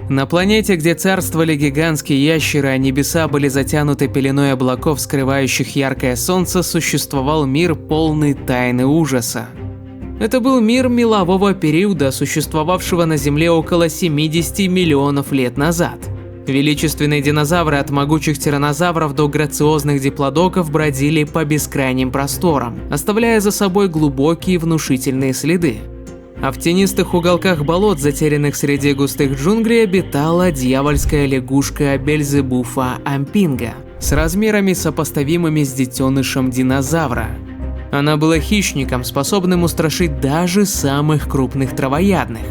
На планете, где царствовали гигантские ящеры, а небеса были затянуты пеленой облаков, скрывающих яркое солнце, существовал мир, полный тайны ужаса. Это был мир мелового периода, существовавшего на Земле около 70 миллионов лет назад. Величественные динозавры от могучих тираннозавров до грациозных диплодоков бродили по бескрайним просторам, оставляя за собой глубокие внушительные следы. А в тенистых уголках болот, затерянных среди густых джунглей, обитала дьявольская лягушка Бельзебуфа Ампинга с размерами, сопоставимыми с детенышем динозавра. Она была хищником, способным устрашить даже самых крупных травоядных.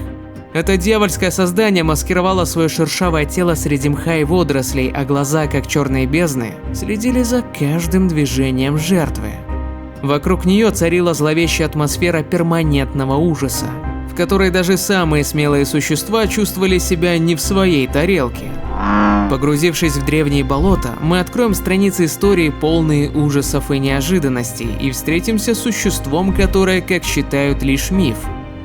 Это дьявольское создание маскировало свое шершавое тело среди мха и водорослей, а глаза, как черные бездны, следили за каждым движением жертвы. Вокруг нее царила зловещая атмосфера перманентного ужаса, в которой даже самые смелые существа чувствовали себя не в своей тарелке. Погрузившись в древние болота, мы откроем страницы истории, полные ужасов и неожиданностей, и встретимся с существом, которое, как считают, лишь миф.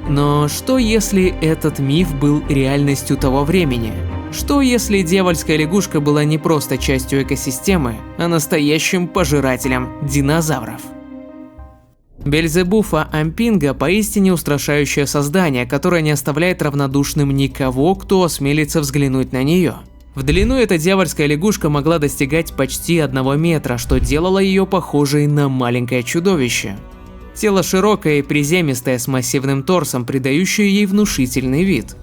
Но что если этот миф был реальностью того времени? Что если дьявольская лягушка была не просто частью экосистемы, а настоящим пожирателем динозавров? Бельзебуфа Ампинга поистине устрашающее создание, которое не оставляет равнодушным никого, кто осмелится взглянуть на нее. В длину эта дьявольская лягушка могла достигать почти 1 метра, что делало ее похожей на маленькое чудовище. Тело широкое и приземистое, с массивным торсом, придающее ей внушительный вид.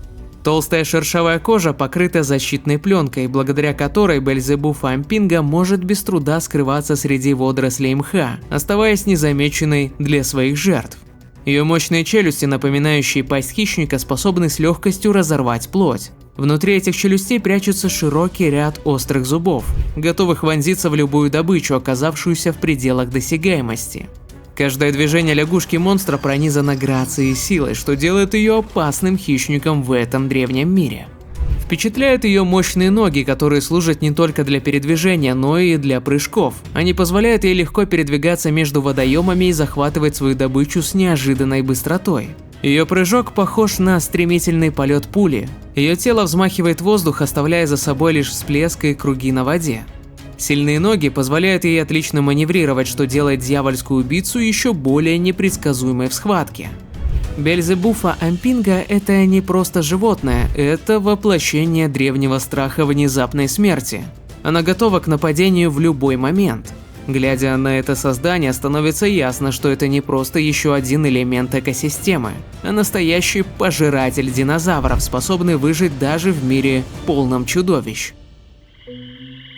Толстая шершавая кожа покрыта защитной пленкой, благодаря которой Бельзебуфа Ампинга может без труда скрываться среди водорослей и мха, оставаясь незамеченной для своих жертв. Ее мощные челюсти, напоминающие пасть хищника, способны с легкостью разорвать плоть. Внутри этих челюстей прячется широкий ряд острых зубов, готовых вонзиться в любую добычу, оказавшуюся в пределах досягаемости. Каждое движение лягушки-монстра пронизано грацией и силой, что делает ее опасным хищником в этом древнем мире. Впечатляют ее мощные ноги, которые служат не только для передвижения, но и для прыжков. Они позволяют ей легко передвигаться между водоемами и захватывать свою добычу с неожиданной быстротой. Ее прыжок похож на стремительный полет пули. Ее тело взмахивает воздух, оставляя за собой лишь всплеск и круги на воде. Сильные ноги позволяют ей отлично маневрировать, что делает дьявольскую убийцу еще более непредсказуемой в схватке. Бельзебуфа Ампинга – это не просто животное, это воплощение древнего страха внезапной смерти. Она готова к нападению в любой момент. Глядя на это создание, становится ясно, что это не просто еще один элемент экосистемы, а настоящий пожиратель динозавров, способный выжить даже в мире полном чудовищ.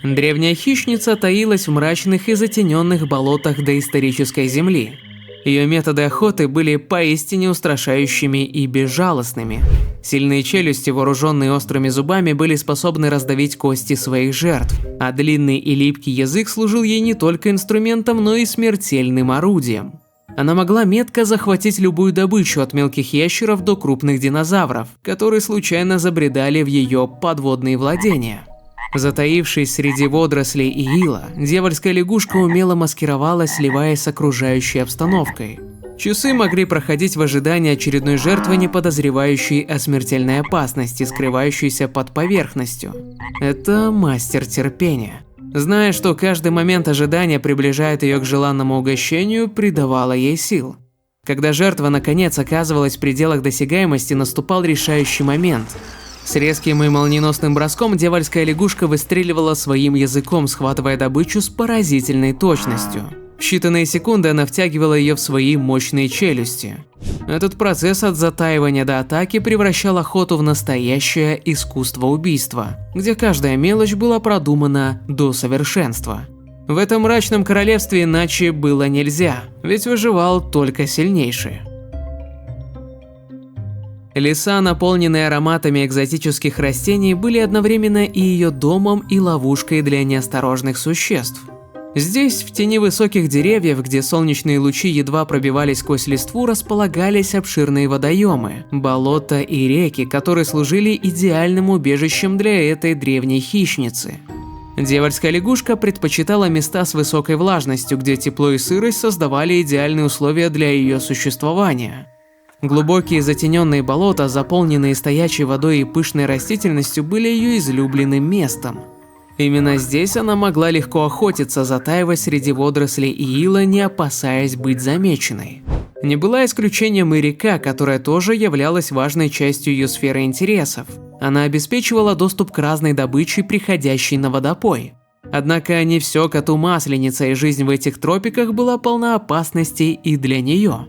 Древняя хищница таилась в мрачных и затененных болотах доисторической Земли. Ее методы охоты были поистине устрашающими и безжалостными. Сильные челюсти, вооруженные острыми зубами, были способны раздавить кости своих жертв, а длинный и липкий язык служил ей не только инструментом, но и смертельным орудием. Она могла метко захватить любую добычу, от мелких ящеров до крупных динозавров, которые случайно забредали в ее подводные владения. Затаившись среди водорослей и ила, дьявольская лягушка умело маскировалась, сливаясь с окружающей обстановкой. Часы могли проходить в ожидании очередной жертвы, не подозревающей о смертельной опасности, скрывающейся под поверхностью. Это мастер терпения. Зная, что каждый момент ожидания приближает ее к желанному угощению, придавала ей сил. Когда жертва наконец оказывалась в пределах досягаемости, наступал решающий момент. С резким и молниеносным броском дьявольская лягушка выстреливала своим языком, схватывая добычу с поразительной точностью. В считанные секунды она втягивала ее в свои мощные челюсти. Этот процесс от затаивания до атаки превращал охоту в настоящее искусство убийства, где каждая мелочь была продумана до совершенства. В этом мрачном королевстве иначе было нельзя, ведь выживал только сильнейший. Леса, наполненные ароматами экзотических растений, были одновременно и ее домом, и ловушкой для неосторожных существ. Здесь, в тени высоких деревьев, где солнечные лучи едва пробивались сквозь листву, располагались обширные водоемы, болота и реки, которые служили идеальным убежищем для этой древней хищницы. Дьявольская лягушка предпочитала места с высокой влажностью, где тепло и сырость создавали идеальные условия для ее существования. Глубокие затененные болота, заполненные стоячей водой и пышной растительностью, были ее излюбленным местом. Именно здесь она могла легко охотиться, затаиваясь среди водорослей и ила, не опасаясь быть замеченной. Не была исключением и река, которая тоже являлась важной частью ее сферы интересов. Она обеспечивала доступ к разной добыче, приходящей на водопой. Однако не все коту масленица, и жизнь в этих тропиках была полна опасностей и для нее.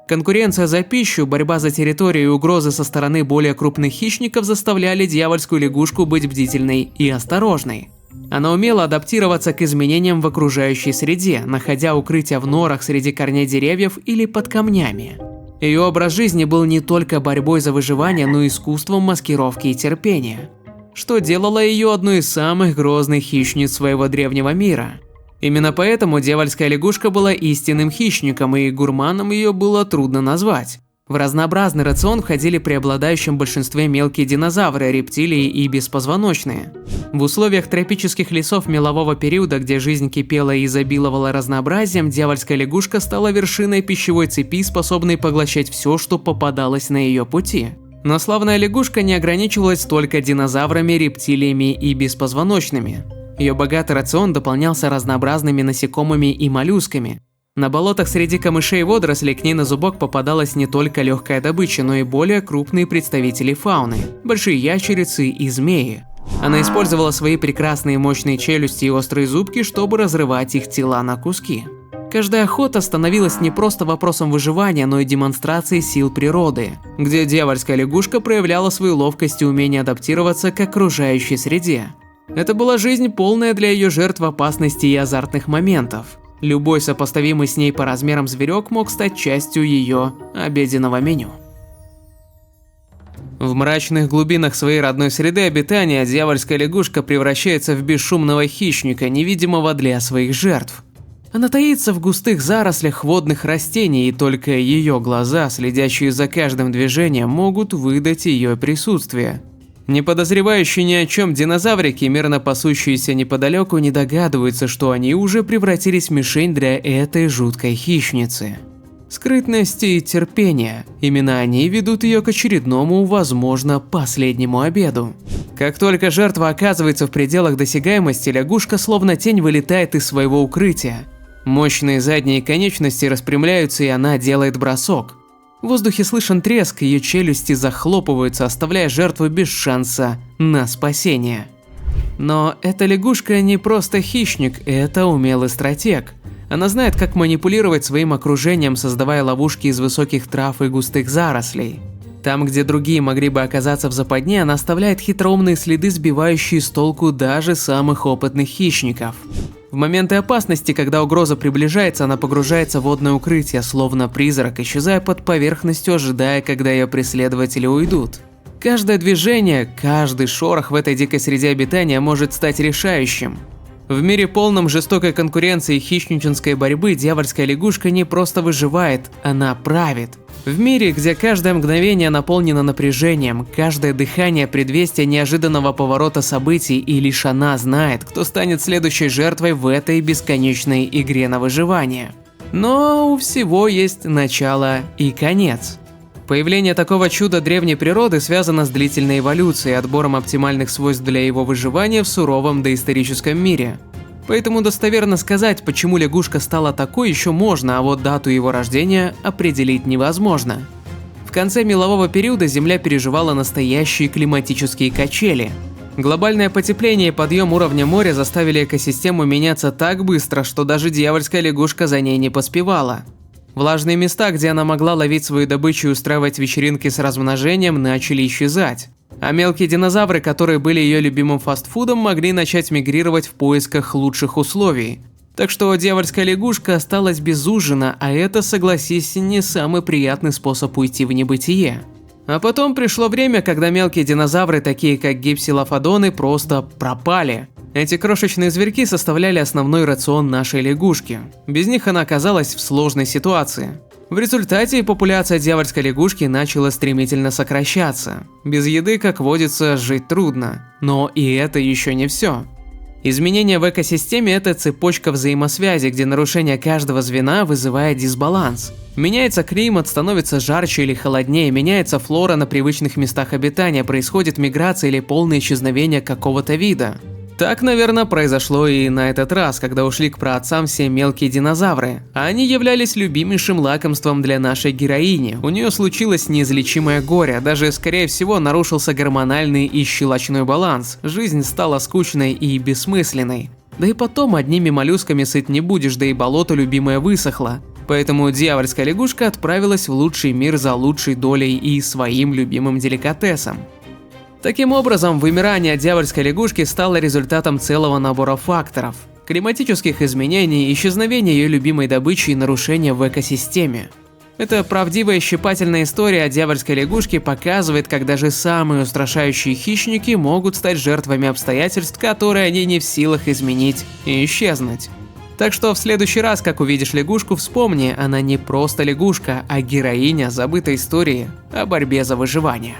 Конкуренция за пищу, борьба за территорию и угрозы со стороны более крупных хищников заставляли дьявольскую лягушку быть бдительной и осторожной. Она умела адаптироваться к изменениям в окружающей среде, находя укрытия в норах среди корней деревьев или под камнями. Ее образ жизни был не только борьбой за выживание, но и искусством маскировки и терпения, что делало ее одной из самых грозных хищниц своего древнего мира. Именно поэтому дьявольская лягушка была истинным хищником, и гурманом ее было трудно назвать. В разнообразный рацион входили в преобладающем большинстве мелкие динозавры, рептилии и беспозвоночные. В условиях тропических лесов мелового периода, где жизнь кипела и изобиловала разнообразием, дьявольская лягушка стала вершиной пищевой цепи, способной поглощать все, что попадалось на ее пути. Но славная лягушка не ограничивалась только динозаврами, рептилиями и беспозвоночными. Ее богатый рацион дополнялся разнообразными насекомыми и моллюсками. На болотах среди камышей и водорослей к ней на зубок попадалась не только легкая добыча, но и более крупные представители фауны – большие ящерицы и змеи. Она использовала свои прекрасные мощные челюсти и острые зубки, чтобы разрывать их тела на куски. Каждая охота становилась не просто вопросом выживания, но и демонстрацией сил природы, где дьявольская лягушка проявляла свою ловкость и умение адаптироваться к окружающей среде. Это была жизнь, полная для ее жертв опасностей и азартных моментов. Любой сопоставимый с ней по размерам зверек мог стать частью ее обеденного меню. В мрачных глубинах своей родной среды обитания дьявольская лягушка превращается в бесшумного хищника, невидимого для своих жертв. Она таится в густых зарослях водных растений, и только ее глаза, следящие за каждым движением, могут выдать ее присутствие. Не подозревающие ни о чем динозаврики, мирно пасущиеся неподалеку, не догадываются, что они уже превратились в мишень для этой жуткой хищницы. Скрытность и терпение – именно они ведут ее к очередному, возможно, последнему обеду. Как только жертва оказывается в пределах досягаемости, лягушка словно тень вылетает из своего укрытия. Мощные задние конечности распрямляются, и она делает бросок. В воздухе слышен треск, ее челюсти захлопываются, оставляя жертву без шанса на спасение. Но эта лягушка не просто хищник, это умелый стратег. Она знает, как манипулировать своим окружением, создавая ловушки из высоких трав и густых зарослей. Там, где другие могли бы оказаться в западне, она оставляет хитроумные следы, сбивающие с толку даже самых опытных хищников. В моменты опасности, когда угроза приближается, она погружается в водное укрытие, словно призрак, исчезая под поверхностью, ожидая, когда ее преследователи уйдут. Каждое движение, каждый шорох в этой дикой среде обитания может стать решающим. В мире, полном жестокой конкуренции и хищнической борьбы, дьявольская лягушка не просто выживает, она правит. В мире, где каждое мгновение наполнено напряжением, каждое дыхание – предвестие неожиданного поворота событий, и лишь она знает, кто станет следующей жертвой в этой бесконечной игре на выживание. Но у всего есть начало и конец. Появление такого чуда древней природы связано с длительной эволюцией, отбором оптимальных свойств для его выживания в суровом доисторическом мире. Поэтому достоверно сказать, почему лягушка стала такой, еще можно, а вот дату его рождения определить невозможно. В конце мелового периода Земля переживала настоящие климатические качели. Глобальное потепление и подъем уровня моря заставили экосистему меняться так быстро, что даже дьявольская лягушка за ней не поспевала. Влажные места, где она могла ловить свою добычу и устраивать вечеринки с размножением, начали исчезать. А мелкие динозавры, которые были ее любимым фастфудом, могли начать мигрировать в поисках лучших условий. Так что дьявольская лягушка осталась без ужина, а это, согласись, не самый приятный способ уйти в небытие. А потом пришло время, когда мелкие динозавры, такие как гипсилофодоны, просто пропали. Эти крошечные зверьки составляли основной рацион нашей лягушки. Без них она оказалась в сложной ситуации. В результате популяция дьявольской лягушки начала стремительно сокращаться. Без еды, как водится, жить трудно. Но и это еще не все. Изменения в экосистеме – это цепочка взаимосвязи, где нарушение каждого звена вызывает дисбаланс. Меняется климат, становится жарче или холоднее, меняется флора на привычных местах обитания, происходит миграция или полное исчезновение какого-то вида. Так, наверное, произошло и на этот раз, когда ушли к праотцам все мелкие динозавры. Они являлись любимейшим лакомством для нашей героини. У нее случилось неизлечимое горе, даже, скорее всего, нарушился гормональный и щелочной баланс. Жизнь стала скучной и бессмысленной. Да и потом одними моллюсками сыт не будешь, да и болото любимое высохло. Поэтому дьявольская лягушка отправилась в лучший мир за лучшей долей и своим любимым деликатесом. Таким образом, вымирание дьявольской лягушки стало результатом целого набора факторов: климатических изменений, исчезновения ее любимой добычи и нарушения в экосистеме. Эта правдивая щипательная история о дьявольской лягушке показывает, как даже самые устрашающие хищники могут стать жертвами обстоятельств, которые они не в силах изменить и исчезнуть. Так что в следующий раз, как увидишь лягушку, вспомни, она не просто лягушка, а героиня забытой истории о борьбе за выживание.